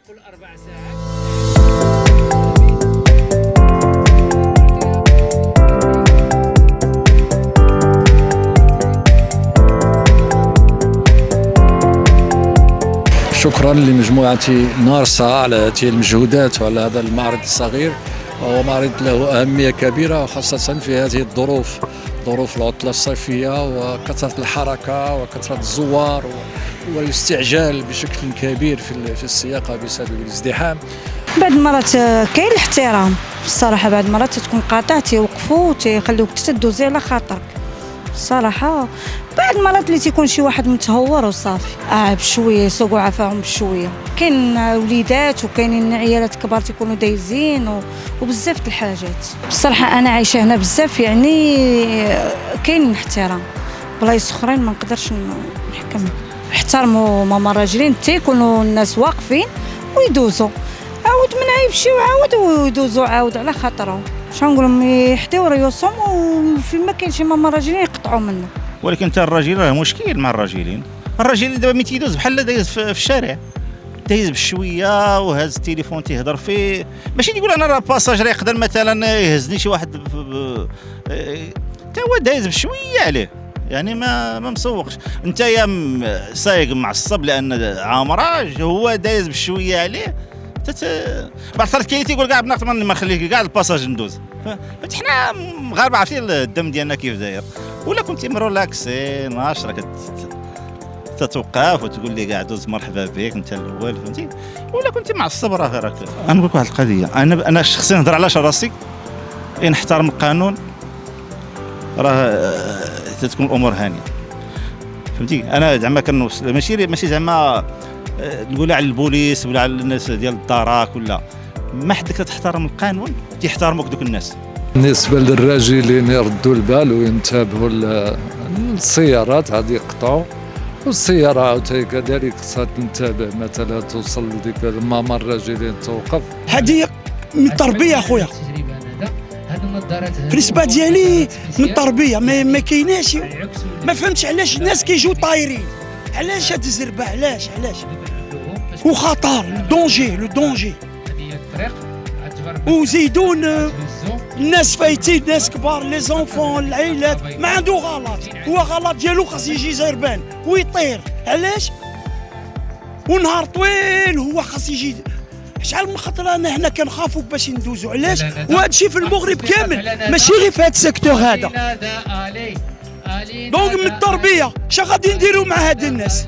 كل 4 ساعات. شكرا لمجموعة نارسا على هذه المجهودات وعلى هذا المعرض الصغير. وهو معرض له أهمية كبيرة خاصة في هذه الظروف، ظروف العطلة الصيفية وكثرة الحركة وكثرة الزوار والاستعجال بشكل كبير في السياقة بسبب الازدحام. بعض المرات كاين الاحترام الصراحة، بعض المرات تكون قاطع تيوقفوا تيخليوك تدوزي على خاطرك الصراحة. بعض المرات اللي تيكون شي واحد متهور وصافي بشويه يسوقوا عفاهم بشويه. كاين وليدات وكاينين عيالات كبار تيكونوا دايزين وبزاف د الحاجات. بصراحه انا عايشه هنا بزاف، يعني كاين احترام. بلايص اخرين ما نقدرش نحكم. احترموا ماما الراجلين تيكونوا الناس واقفين ويدوزوا، عاود من عيب شي وعاود ويدوزوا عاود على خاطرهم. شنو نقول لهم يحديو ريوسهم، وفين ما كاين شي ماما راجلين يقطعوا منه. ولكن حتى الراجل راه مشكل مع الراجلين دابا ملي تيدوز بحال دايز في الشارع، دايز بشويه وهز التليفون تيهضر فيه. ماشي يقول انا راه باساجر يقدر مثلا يهزني شي واحد حتى هو دايز بشويه عليه، يعني ما مسوقش. انت يا سايق معصب لان عامراج، هو دايز بشويه عليه. بعد صارت كاين تيقول كاع بناقص ما نخليك كاع الباساج ندوز. حنا مغاربه عرفتي الدم ديالنا كيف داير. ولا كنتي مرولكسي ناشره تتوقف وتقول لي كاع دوز مرحبا بك انت الاول، فهمتي. ولا كنتي معصب راك انا نقول لك واحد القضيه. انا شخصيا نهضر على راسي، نحترم القانون، راه تتكون الامور هانيه، فهمتي. انا زعما كنوصل ماشي زعما نقول على البوليس ولا على الناس ديال الدراك، ولا ما حدك تحترم القانون تيحترموك دوك الناس. بالنسبة للراجلين يردوا البال وينتبهوا للسيارات هذه يقطعوا، والسيارة عاوتاني كذلك خصها تنتبه، مثلا توصل لديك الماما الراجلين توقف. هذه من التربية خويا، بالنسبة ديالي من التربية. ما كايناش، ما فهمتش علاش الناس كيجيو طايرين، علاش هاد الزربة، علاش وخطر لو دونجي وزيدون الناس فايتين، ناس كبار، لي زونفون، العائلات. ما عنده غلط، هو غلط ديالو خاص يجي زربان ويطير. علاش؟ ونهار طويل هو خاص يجي. شحال من خطره هنا كنخافوا باش ندوزو. علاش؟ وهذا الشيء في المغرب كامل، ماشي غير في هذا السيكتور هذا. دونك من التربيه، اش غادي نديروا مع هاد الناس؟